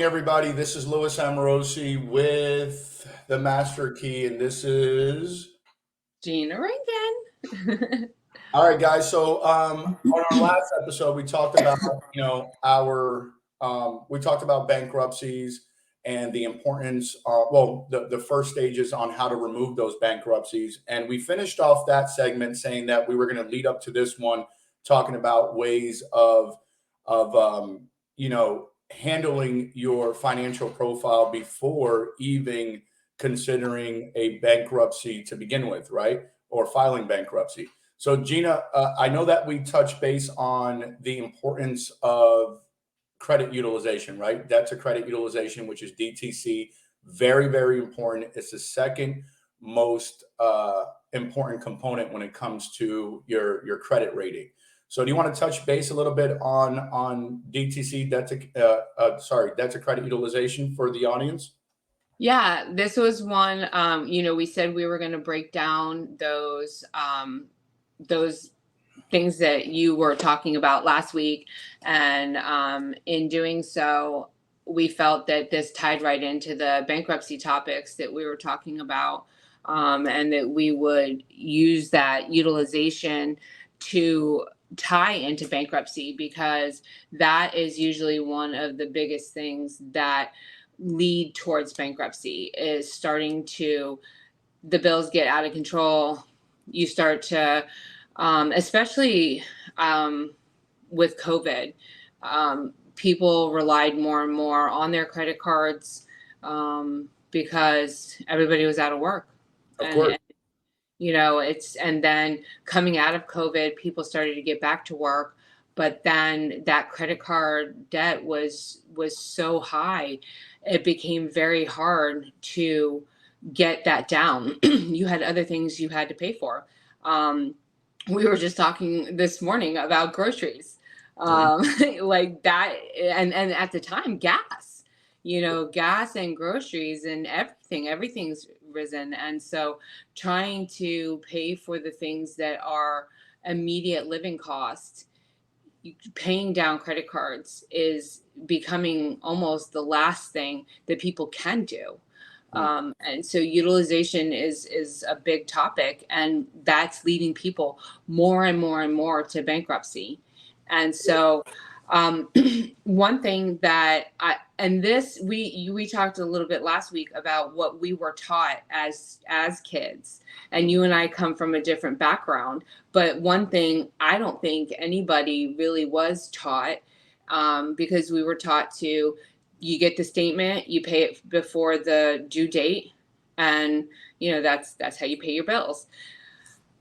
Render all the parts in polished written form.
Everybody, this is Louis Amorosi with the Master Key, and this is Gina Rankin. all right, guys. So, on our last episode, we talked about our we talked about bankruptcies and the importance. The first stages on how to remove those bankruptcies, and we finished off that segment saying that we were going to lead up to this one, talking about ways of handling your financial profile before even considering a bankruptcy to begin with, right? Or filing bankruptcy. So, Gina, I know that we touched base on the importance of credit utilization, right? Debt to credit utilization, which is DTC. Very, very important. It's the second most important component when it comes to your credit rating. So, do you want to touch base a little bit on DTC, debt to credit utilization for the audience? Yeah, this was one. We said we were going to break down those things that you were talking about last week, and in doing so, we felt that this tied right into the bankruptcy topics that we were talking about, and that we would use that utilization to tie into bankruptcy, because that is usually one of the biggest things that lead towards bankruptcy, is starting to the bills get out of control. You start to especially with COVID, people relied more and more on their credit cards, because everybody was out of work. Of course. And then coming out of COVID, people started to get back to work, but then that credit card debt was so high, it became very hard to get that down. You had other things you had to pay for. We were just talking this morning about groceries, like that, and at the time, gas and groceries and everything's risen. And so trying to pay for the things that are immediate living costs, paying down credit cards is becoming almost the last thing that people can do. And so utilization is a big topic, and that's leading people more and more and more to bankruptcy. And so one thing that we talked a little bit last week about what we were taught as kids, and you and I come from a different background, but one thing I don't think anybody really was taught, because we were taught to, you get the statement, you pay it before the due date, and that's how you pay your bills.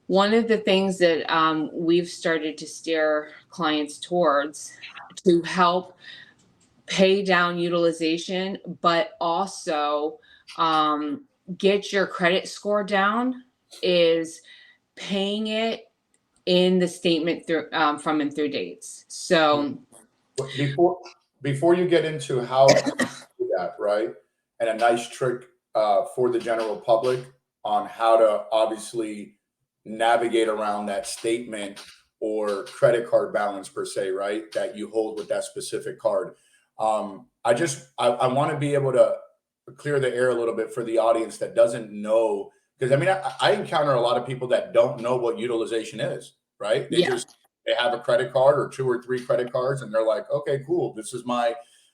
One of the things that we've started to steer clients towards to help pay down utilization, but also get your credit score down, is paying it in the statement through from and through dates. So Before you get into how to do that, right? And a nice trick for the general public on how to obviously navigate around that statement or credit card balance per se, right? That you hold with that specific card. I want to be able to clear the air a little bit for the audience that doesn't know, because I encounter a lot of people that don't know what utilization is, right? yeah, They have a credit card or two or three credit cards, and they're like, okay, cool, this is my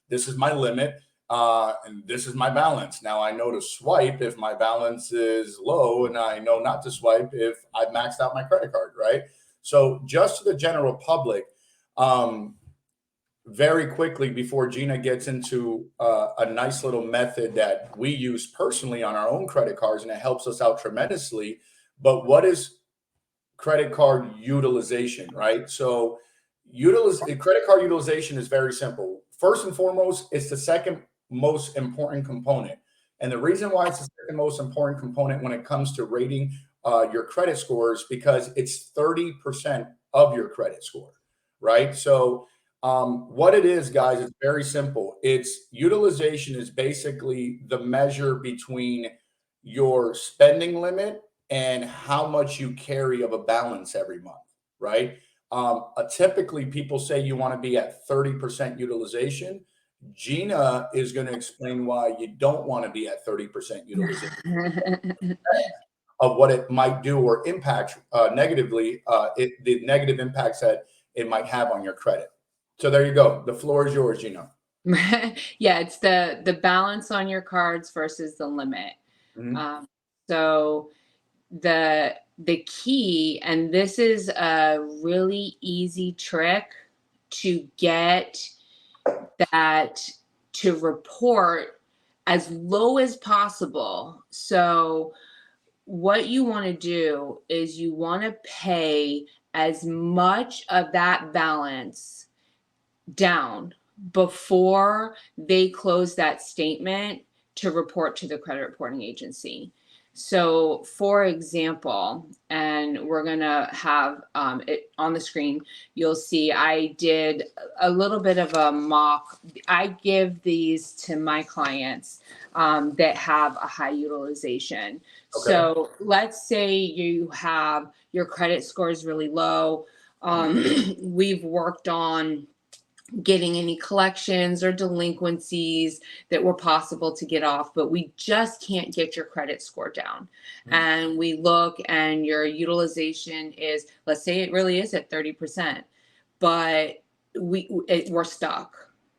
limit, and this is my balance. Now I know to swipe if my balance is low, and I know not to swipe if I've maxed out my credit card, right? So just to the general public, very quickly before Gina gets into a nice little method that we use personally on our own credit cards, and it helps us out tremendously. But what is credit card utilization, right? So credit card utilization is very simple. First and foremost, it's the second most important component. And the reason why it's the second most important component when it comes to rating your credit scores, because it's 30% of your credit score, right? So what it is, guys, it's very simple. It's utilization is basically the measure between your spending limit and how much you carry of a balance every month, right? Typically, people say you want to be at 30% utilization. Gina is going to explain why you don't want to be at 30% utilization of what it might do or impact negatively, the negative impacts that it might have on your credit. So there you go. The floor is yours, Gina. Yeah, it's the balance on your cards versus the limit. So the key, and this is a really easy trick to get that to report as low as possible. So what you want to do is you want to pay as much of that balance down before they close that statement to report to the credit reporting agency. So, for example, and we're going to have it on the screen, you'll see I did a little bit of a mock. I give these to my clients that have a high utilization. Okay. So, let's say you have your credit score is really low. We've worked on getting any collections or delinquencies that were possible to get off, but we just can't get your credit score down. And we look and your utilization is, let's say it really is at 30%, but we're stuck.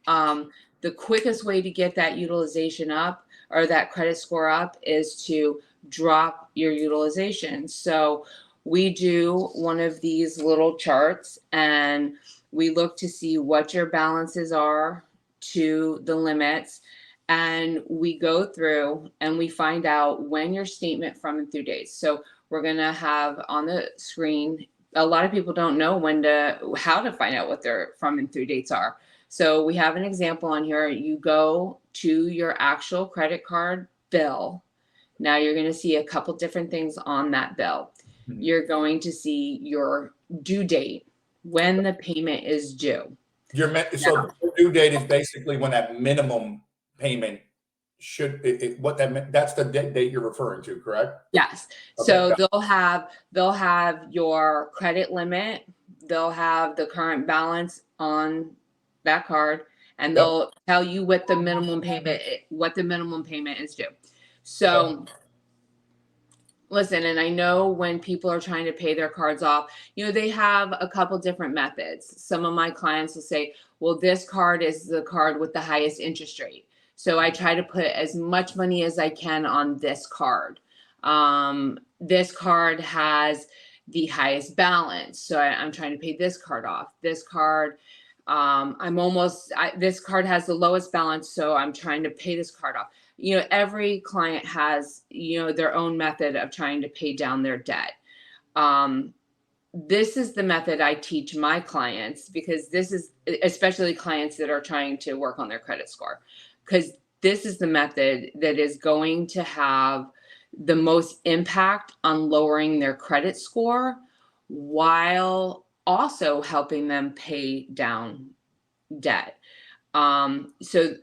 The quickest way to get that utilization up or that credit score up is to drop your utilization. So we do one of these little charts and we look to see what your balances are to the limits, and we go through and we find out when your statement from and through dates. So we're going to have on the screen, a lot of people don't know how to find out what their from and through dates are. So we have an example on here. You go to your actual credit card bill. Now you're going to see a couple different things on that bill. You're going to see your due date, when the payment is due. So the due date is basically when that minimum payment should, that's the date you're referring to, correct? Yes. Okay. So they'll have your credit limit, they'll have the current balance on that card, and they'll tell you what the minimum payment is due. So listen, and I know when people are trying to pay their cards off, they have a couple different methods. Some of my clients will say, well, this card is the card with the highest interest rate. So I try to put as much money as I can on this card. This card has the highest balance. So I'm trying to pay this card off. This card, this card has the lowest balance. So I'm trying to pay this card off. Every client has, their own method of trying to pay down their debt. This is the method I teach my clients, because this is especially clients that are trying to work on their credit score, because this is the method that is going to have the most impact on lowering their credit score while also helping them pay down debt. So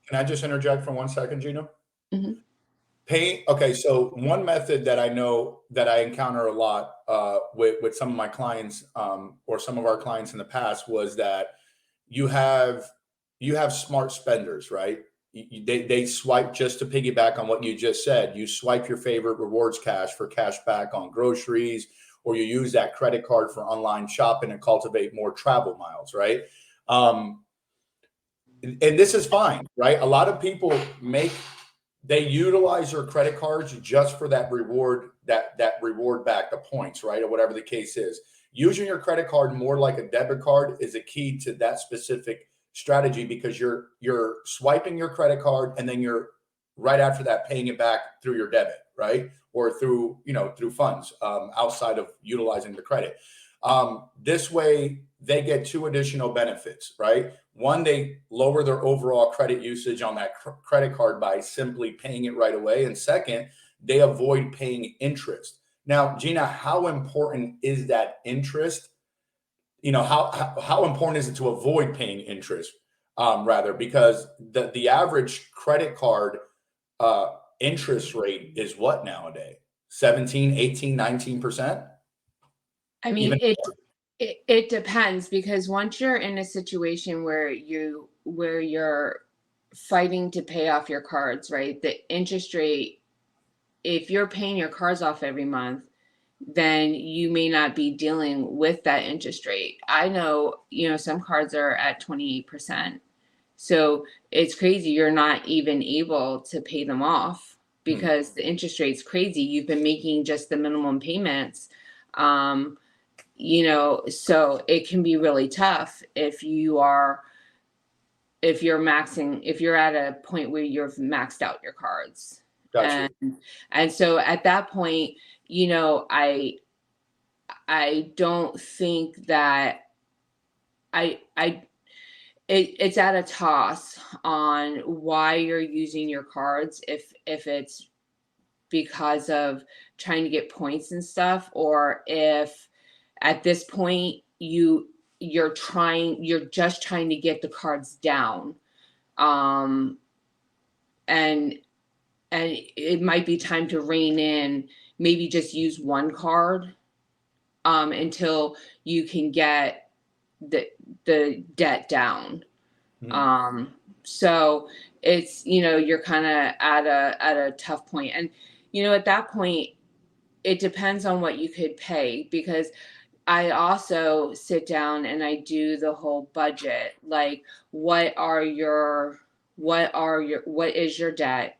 can I just interject for 1 second, Gina? Okay, so one method that I know that I encounter a lot with some of my clients or some of our clients in the past was that you have smart spenders, right? They swipe, just to piggyback on what you just said, you swipe your favorite rewards cash for cash back on groceries, or you use that credit card for online shopping and cultivate more travel miles, right? And this is fine, right? A lot of people they utilize their credit cards just for that reward, that reward back, the points, right? Or whatever the case is. Using your credit card more like a debit card is a key to that specific strategy, because you're swiping your credit card and then you're right after that paying it back through your debit, right? Or through funds outside of utilizing the credit. This way they get two additional benefits, right? One, they lower their overall credit usage on that credit card by simply paying it right away. And second, they avoid paying interest. Now, Gina, how important is that interest? How important is it to avoid paying interest, rather? Because the average credit card interest rate is what nowadays? 17, 18, 19%? I mean, it depends, because once you're in a situation where your fighting to pay off your cards, right? The interest rate, if you're paying your cards off every month, then you may not be dealing with that interest rate. I know, some cards are at 28%. So it's crazy. You're not even able to pay them off because the interest rate's crazy. You've been making just the minimum payments. So it can be really tough if you're at a point where you've maxed out your cards. Gotcha. And so at that point, I don't think that it's at a toss on why you're using your cards, if it's because of trying to get points and stuff, or if at this point you're just trying to get the cards down. And it might be time to rein in, maybe just use one card until you can get the debt down. So it's, you're kind of at a tough point. And, at that point, it depends on what you could pay, because I also sit down and I do the whole budget. Like, what is your debt?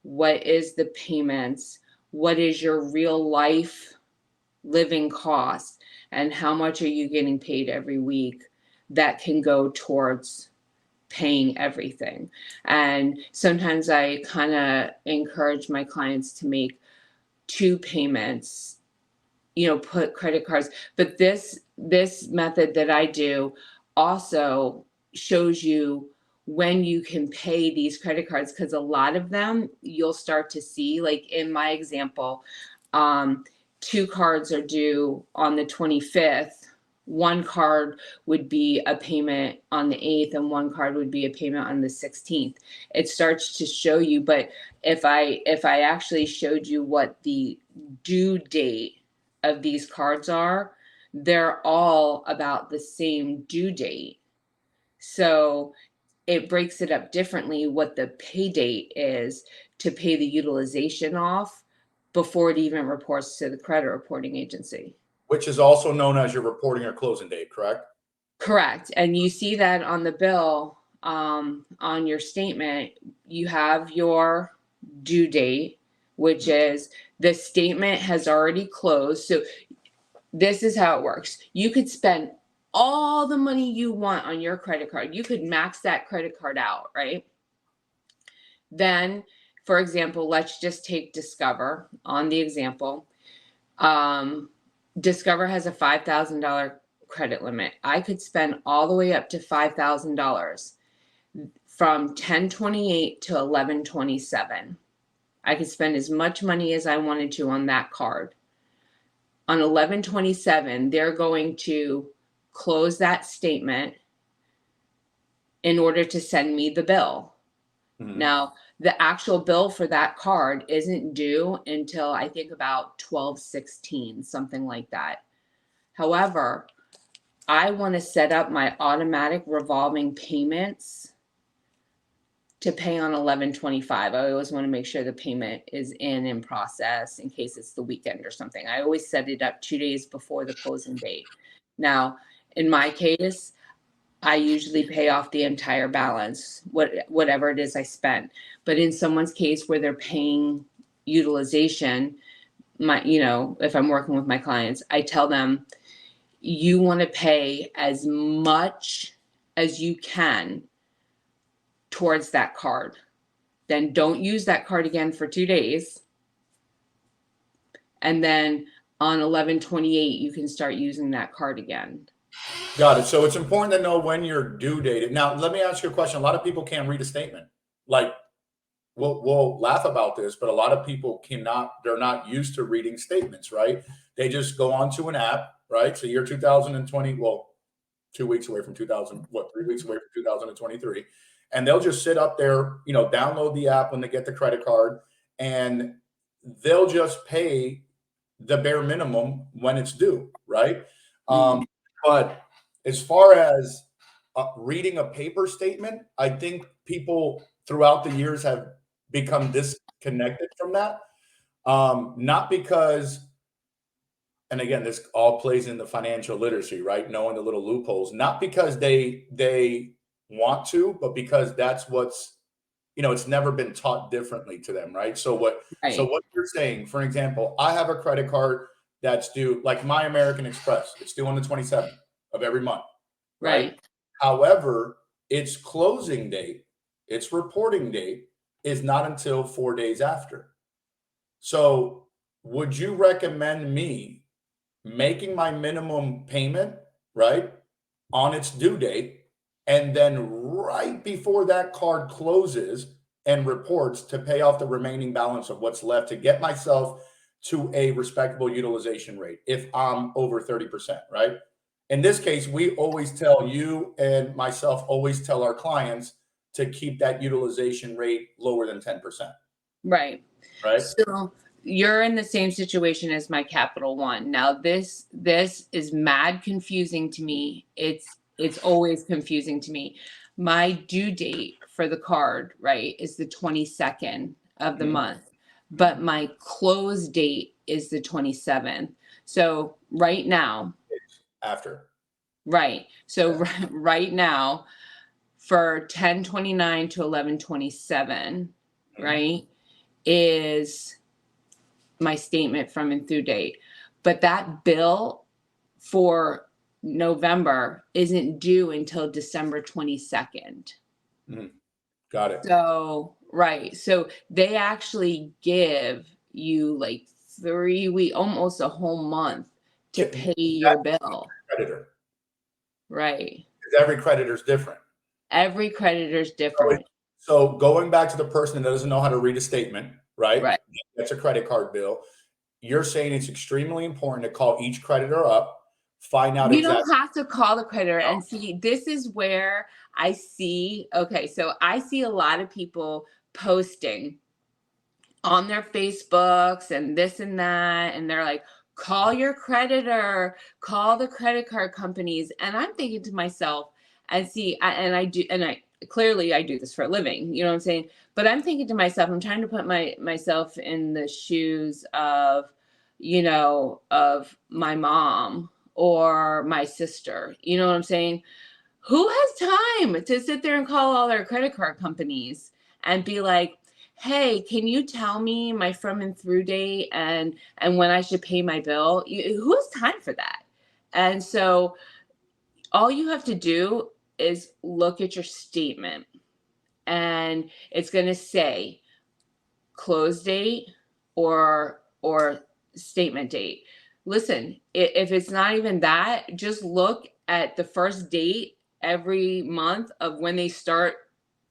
What is the payments? What is your real life living cost? And how much are you getting paid every week that can go towards paying everything? And sometimes I kind of encourage my clients to make 2 payments, put credit cards. But this method that I do also shows you when you can pay these credit cards, because a lot of them you'll start to see, like in my example, 2 cards are due on the 25th. One card would be a payment on the 8th, and one card would be a payment on the 16th. It starts to show you. But if I actually showed you what the due date of these cards are, they're all about the same due date. So it breaks it up differently what the pay date is to pay the utilization off before it even reports to the credit reporting agency. Which is also known as your reporting or closing date, correct? Correct. And you see that on the bill, on your statement. You have your due date, which is the statement has already closed. So this is how it works. You could spend all the money you want on your credit card. You could max that credit card out, right? Then, for example, let's just take Discover on the example. Discover has a $5,000 credit limit. I could spend all the way up to $5,000 from 10/28 to 11/27. I could spend as much money as I wanted to on that card. On 11/27, they're going to close that statement in order to send me the bill. Now, the actual bill for that card isn't due until I think about 12/16, something like that. However, I want to set up my automatic revolving payments to pay on 11/25. I always want to make sure the payment is in process in case it's the weekend or something. I always set it up 2 days before the closing date. Now, in my case, I usually pay off the entire balance, whatever it is I spent. But in someone's case where they're paying utilization, if I'm working with my clients, I tell them, you want to pay as much as you can towards that card. Then don't use that card again for 2 days. And then on 11/28, you can start using that card again. Got it. So it's important to know when you're due dated. Now, let me ask you a question. A lot of people can't read a statement. Like, we'll laugh about this, but a lot of people they're not used to reading statements, right? They just go onto an app, right? So year 2020, well, 2 weeks away from 2000, 3 weeks away from 2023. And they'll just sit up there, download the app when they get the credit card, and they'll just pay the bare minimum when it's due, right? But as far as reading a paper statement, I think people throughout the years have become disconnected from that. Not because, and again, this all plays into financial literacy, right? Knowing the little loopholes, not because they want to, but because that's what's, it's never been taught differently to them, right? So Right. what you're saying, for example, I have a credit card that's due, like my American Express, it's due on the 27th of every month, right? Right. However, its closing date, its reporting date is not until 4 days after. So would you recommend me making my minimum payment, right, on its due date, and then right before that card closes and reports to pay off the remaining balance of what's left to get myself to a respectable utilization rate if I'm over 30%, right? In this case, we always tell you and myself, always tell our clients to keep that utilization rate lower than 10%, Right. right? So you're in the same situation as my Capital One. Now this is mad confusing to me. It's always confusing to me. My due date for the card, right, is the 22nd of the Mhm. month, but my close date is the 27th. So right now, After. right. So Yeah. right now for 10/29 to 11/27, Mhm. right, is my statement from and through date. But that bill for November isn't due until December 22nd. Mhm. Got it. So, right. So they actually give you like 3 weeks, almost a whole month to pay your That's bill. creditor. Right. Because every creditor is different. Every creditor's So, different. so going back to the person that doesn't know how to read a statement, right? Right. That's a credit card bill. You're saying it's extremely important to call each creditor up, find out You exactly. don't have to call the creditor and see. This is where I see, okay, so I see a lot of people posting on their Facebooks and this and that, and they're like, call your creditor, call the credit card companies. And I'm thinking to myself, and see, and I do, and I clearly I do this for a living, you know what I'm saying? But I'm thinking to myself, I'm trying to put myself in the shoes of, of my mom or my sister, you know what I'm saying? Who has time to sit there and call all their credit card companies and be like, hey, can you tell me my from and through date and when I should pay my bill? Who has time for that? And so all you have to do is look at your statement, and it's going to say close date or statement date. Listen, if it's not even that, just look at the first date every month of when they start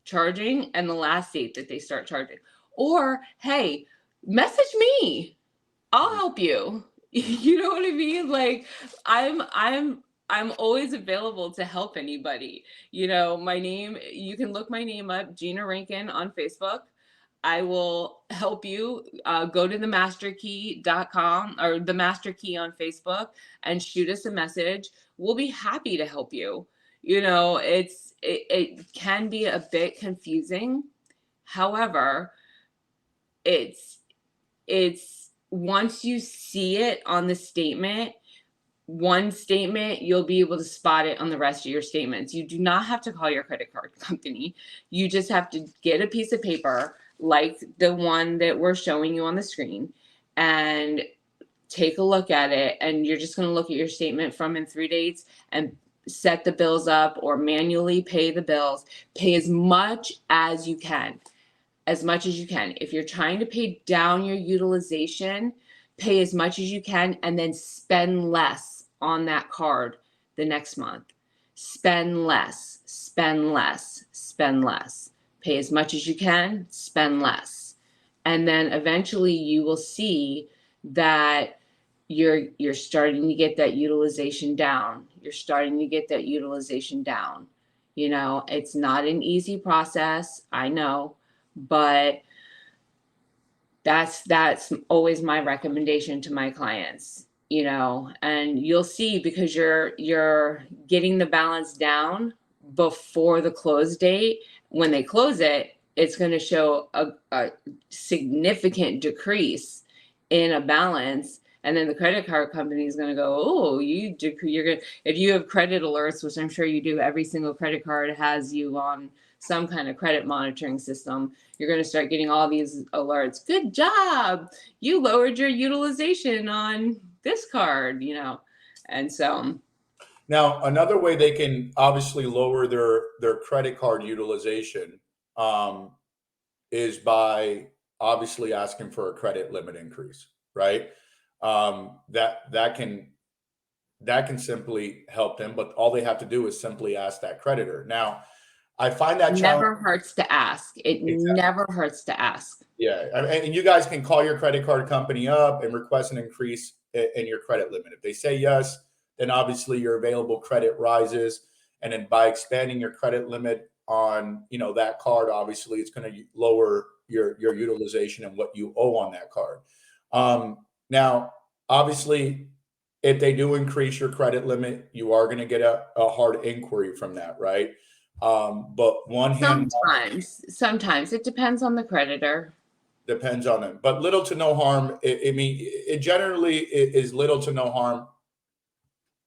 charging and the last date that they start charging. Or hey, message me. I'll Mhm. help you. You know what I mean? Like I'm always available to help anybody. My name, you can look my name up, Gina Rankin on Facebook. I will help you. Go to themasterkey.com or the Master Key on Facebook and shoot us a message. We'll be happy to help you. It can be a bit confusing. However, it's once you see it on the statement, one statement, you'll be able to spot it on the rest of your statements. You do not have to call your credit card company. You just have to get a piece of paper like the one that we're showing you on the screen and take a look at it. And you're just going to look at your statement from and through dates and set the bills up or manually pay the bills. Pay as much as you can. As much as you can. If you're trying to pay down your utilization, pay as much as you can and then spend less on that card the next month. Spend less, spend less, spend less. Pay as much as you can, spend less. And then eventually you will see that you're starting to get that utilization down. You're starting to get that utilization down. It's not an easy process, I know, but that's always my recommendation to my clients, and you'll see because you're getting the balance down before the close date. When they close it, it's going to show a significant decrease in a balance. And then the credit card company is going to go, oh, you're going to, if you have credit alerts, which I'm sure you do, every single credit card has you on some kind of credit monitoring system. You're going to start getting all these alerts. Good job. You lowered your utilization on this card, And so Now, another way they can obviously lower their credit card utilization is by obviously asking for a credit limit increase, right? That can simply help them, but all they have to do is simply ask that creditor. Now, I find that challenge. never hurts to ask. It Exactly. never hurts to ask. Yeah, and you guys can call your credit card company up and request an increase in your credit limit. If they say yes, then obviously your available credit rises, and then by expanding your credit limit on that card, obviously it's going to lower your utilization and what you owe on that card. Now, obviously, if they do increase your credit limit, you are going to get a hard inquiry from that, right? But one hand Sometimes it depends on the creditor. depends on them, but little to no harm. It generally is little to no harm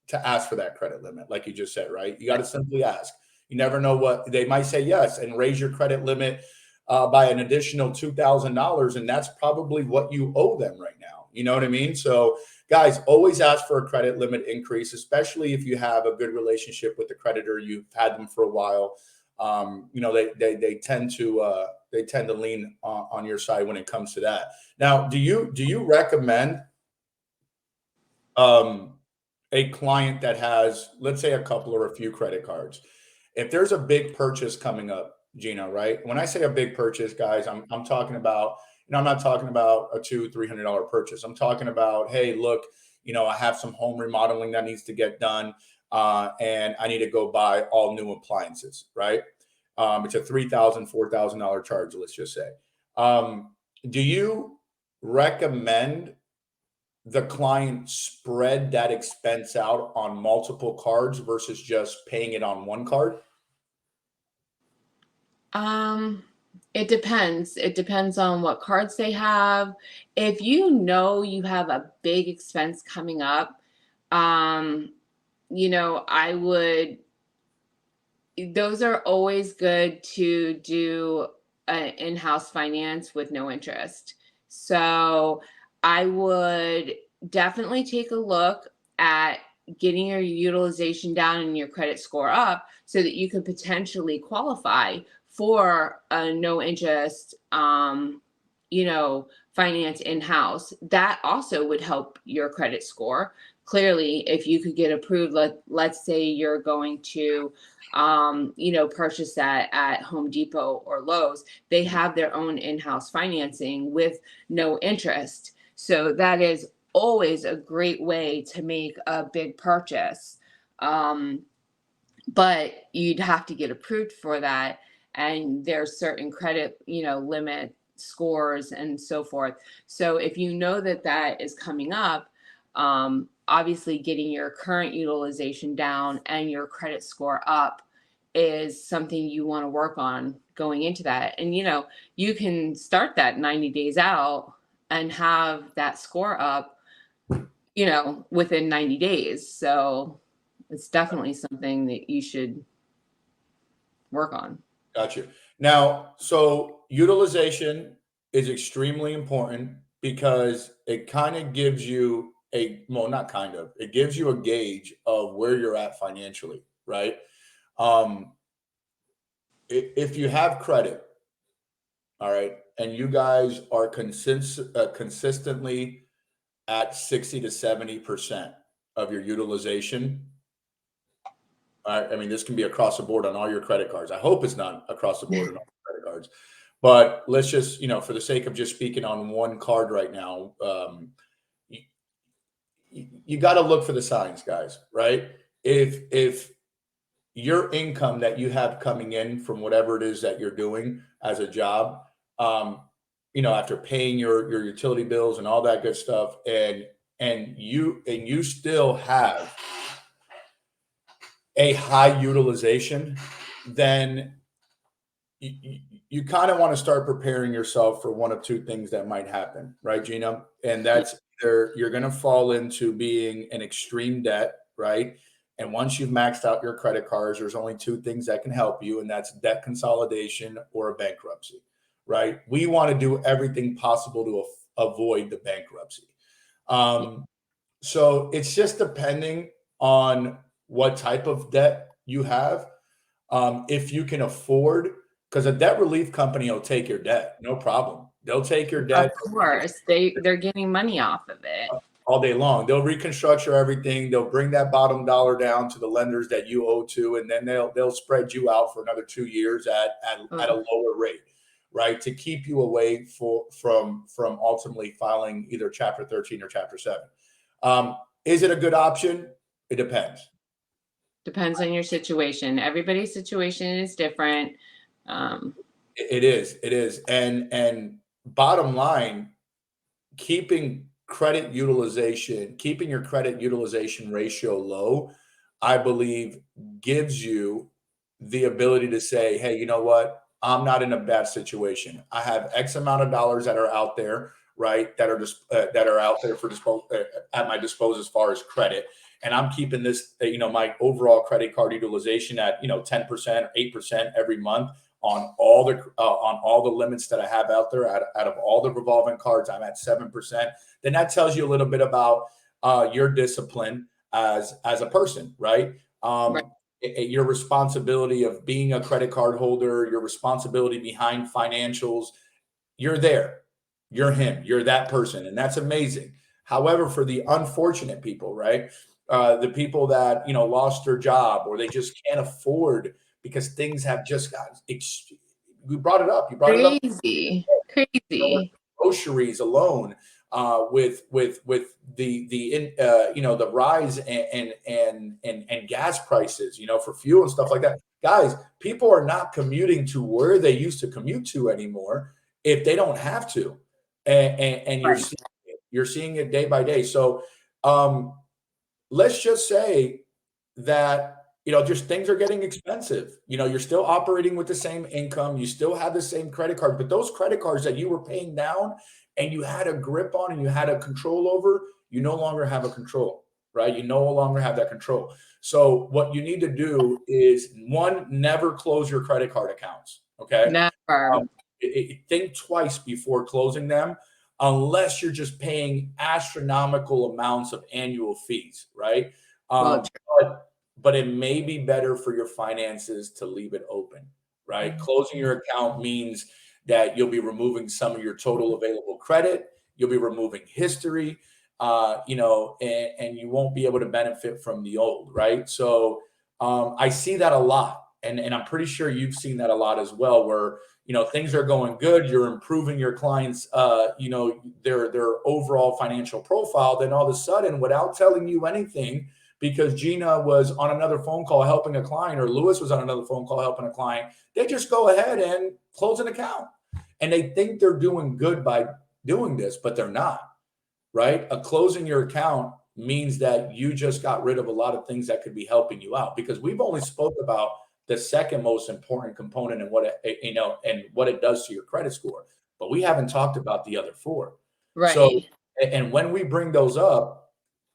to ask for that credit limit, like you just said, right? You got to simply ask. You never know what they might say yes and raise your credit limit by an additional $2,000, and that's probably what you owe them right now. You know what I mean? So, guys, always ask for a credit limit increase, especially if you have a good relationship with the creditor. You've had them for a while. They tend to lean on your side when it comes to that. Now, do you recommend a client that has, let's say, a couple or a few credit cards, if there's a big purchase coming up, Gina, right? When I say a big purchase, guys, I'm talking about, I'm not talking about a $200-$300 purchase. I'm talking about, hey, look, I have some home remodeling that needs to get done, and I need to go buy all new appliances, right? It's a $3,000, $4,000 charge, let's just say. Do you recommend the client spread that expense out on multiple cards versus just paying it on one card? It depends. It depends on what cards they have. If you have a big expense coming up, I would, those are always good to do an in-house finance with no interest. So I would definitely take a look at getting your utilization down and your credit score up so that you could potentially qualify for a no interest finance in-house. That also would help your credit score. Clearly, if you could get approved, let's say you're going to purchase that at Home Depot or Lowe's, they have their own in-house financing with no interest. So that is always a great way to make a big purchase. But you'd have to get approved for that. And there's certain credit, limit scores and so forth. So if you know that is coming up, obviously getting your current utilization down and your credit score up is something you want to work on going into that. And, you can start that 90 days out and have that score up, within 90 days. So it's definitely something that you should work on. Gotcha. Now, so utilization is extremely important because it kind of gives you it gives you a gauge of where you're at financially, right? If you have credit, all right, and you guys are consistently at 60 to 70% of your utilization, I mean, this can be across the board on all your credit cards. I hope it's not across the board on all your credit cards, but let's just, for the sake of just speaking on one card right now, you got to look for the signs, guys, right? If your income that you have coming in from whatever it is that you're doing as a job, after paying your utility bills and all that good stuff, and you still have a high utilization, then you kind of want to start preparing yourself for one of two things that might happen, right, Gina? And Yeah. that's either you're going to fall into being an extreme debt, right? And once you've maxed out your credit cards, there's only two things that can help you, and that's debt consolidation or a bankruptcy, right? We want to do everything possible to avoid the bankruptcy. So it's just depending on what type of debt you have. If you can afford, because a debt relief company will take your debt, no problem. They'll take your debt. Of course, they're getting money off of it All day long. They'll reconstruct your everything. They'll bring that bottom dollar down to the lenders that you owe to, and then they'll spread you out for another 2 years at a lower rate, right? To keep you away from ultimately filing either Chapter 13 or Chapter 7. Is it a good option? It depends. Depends on your situation. Everybody's situation is different. It is. And bottom line, keeping your credit utilization ratio low, I believe gives you the ability to say, hey, you know what? I'm not in a bad situation. I have X amount of dollars that are out there, right? That are just that are out there for at my disposal as far as credit. And I'm keeping this, my overall credit card utilization at 10% or 8% every month on all the limits that I have out there. Out of all the revolving cards, I'm at 7%. Then that tells you a little bit about your discipline as a person, right? Right. Your responsibility of being a credit card holder, your responsibility behind financials. You're there. You're him. You're that person, and that's amazing. However, for the unfortunate people, right? The people that lost their job or they just can't afford because things have just gotten. You brought it up. Crazy. Groceries alone, with the rise and gas prices, for fuel and stuff like that. Guys, people are not commuting to where they used to commute to anymore if they don't have to, and you're seeing it day by day. So, let's just say that just things are getting expensive. You're still operating with the same income, you still have the same credit card, but those credit cards that you were paying down and you had a grip on and you had a control over, you no longer have a control, right? You no longer have that control. So what you need to do is, one, never close your credit card accounts. Okay. Never. Think twice before closing them, unless you're just paying astronomical amounts of annual fees, right? But it may be better for your finances to leave it open, right? Closing your account means that you'll be removing some of your total available credit. You'll be removing history, and you won't be able to benefit from the old, right? So I see that a lot. And I'm pretty sure you've seen that a lot as well, where things are going good, you're improving your clients, their overall financial profile. Then all of a sudden, without telling you anything, because Gina was on another phone call helping a client, or Lewis was on another phone call helping a client, they just go ahead and close an account. And they think they're doing good by doing this, but they're not, right? Closing your account means that you just got rid of a lot of things that could be helping you out, because we've only spoke about the second most important component and what it does to your credit score, but we haven't talked about the other four. Right. So, and when we bring those up,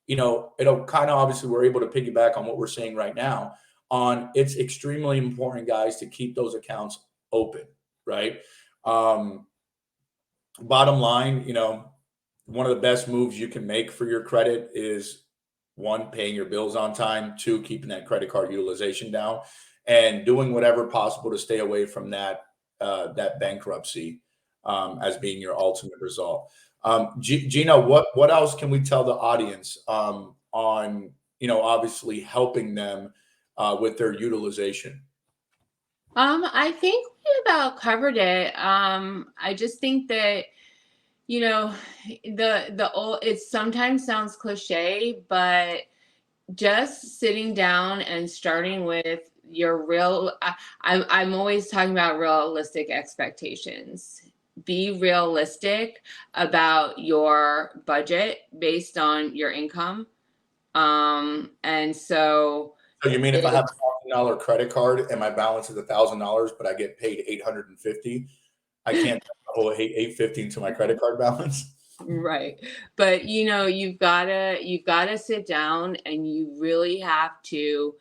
it'll kind of, obviously we're able to piggyback on what we're saying right now on, it's extremely important, guys, to keep those accounts open, right? Bottom line, one of the best moves you can make for your credit is, one, paying your bills on time, two, keeping that credit card utilization down, and doing whatever possible to stay away from that bankruptcy as being your ultimate result. Gina, what else can we tell the audience on obviously helping them with their utilization? I think we about covered it. I just think that the old, it sometimes sounds cliche, but just sitting down and starting with your real, I'm always talking about realistic expectations. Be realistic about your budget based on your income. And so you mean if I have $1,000 credit card and my balance is $1,000, but I get paid $850. I can't hold $850 into my credit card balance. Right. But you've gotta sit down and you really have to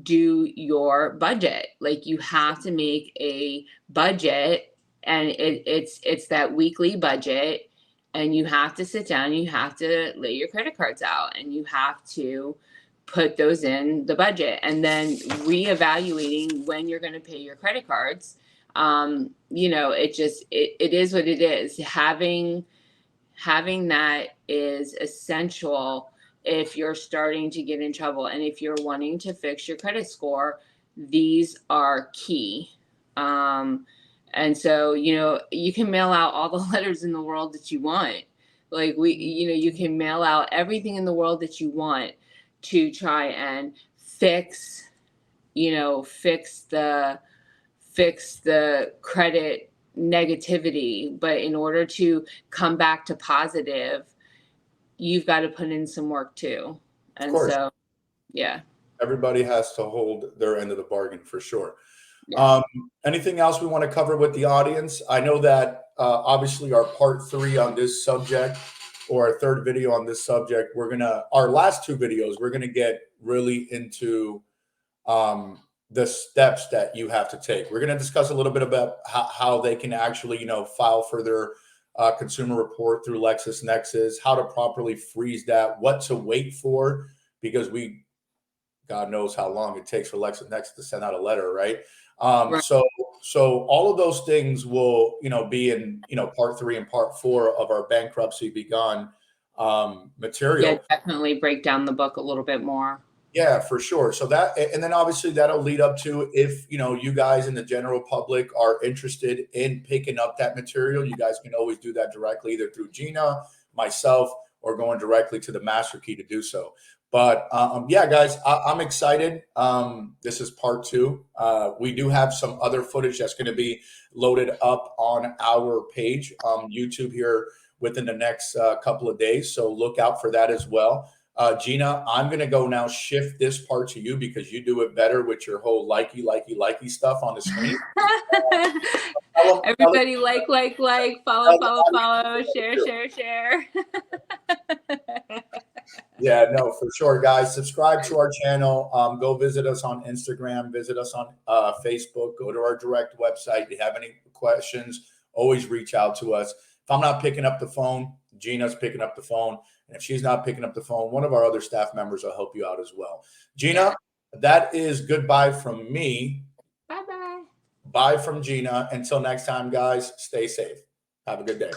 do your budget. Like you have to make a budget, and it's that weekly budget, and you have to sit down, you have to lay your credit cards out, and you have to put those in the budget, and then reevaluating when you're going to pay your credit cards. It is what it is. Having that is essential if you're starting to get in trouble, and if you're wanting to fix your credit score. These are key. And so you can mail out all the letters in the world that you want. Like you can mail out everything in the world that you want to try and fix the credit negativity. But in order to come back to positive, you've got to put in some work too. And so, yeah. Everybody has to hold their end of the bargain for sure. Yeah. Anything else we want to cover with the audience? I know that obviously our part 3 on this subject, or our third video on this subject, our last 2 videos, we're going to get really into the steps that you have to take. We're going to discuss a little bit about how they can actually, file for their consumer report through LexisNexis, how to properly freeze that, what to wait for, because God knows how long it takes for LexisNexis to send out a letter, right? Right. So all of those things will, be in, part 3 and part 4 of our Bankruptcy Begun material. Yeah, definitely break down the book a little bit more. Yeah, for sure. So and then obviously that'll lead up to, if, you guys in the general public are interested in picking up that material, you guys can always do that directly, either through Gina, myself, or going directly to the master key to do so. But yeah, guys, I'm excited. This is part 2. We do have some other footage that's going to be loaded up on our page on YouTube here within the next couple of days. So look out for that as well. Gina, I'm going to go now shift this part to you because you do it better with your whole likey stuff on the screen. Everybody follow, share. Yeah, no, for sure, guys. Subscribe to our channel. Go visit us on Instagram. Visit us on Facebook. Go to our direct website. If you have any questions, always reach out to us. If I'm not picking up the phone, Gina's picking up the phone. And if she's not picking up the phone, one of our other staff members will help you out as well. Gina, that is goodbye from me. Bye-bye. Bye from Gina. Until next time, guys, stay safe. Have a good day.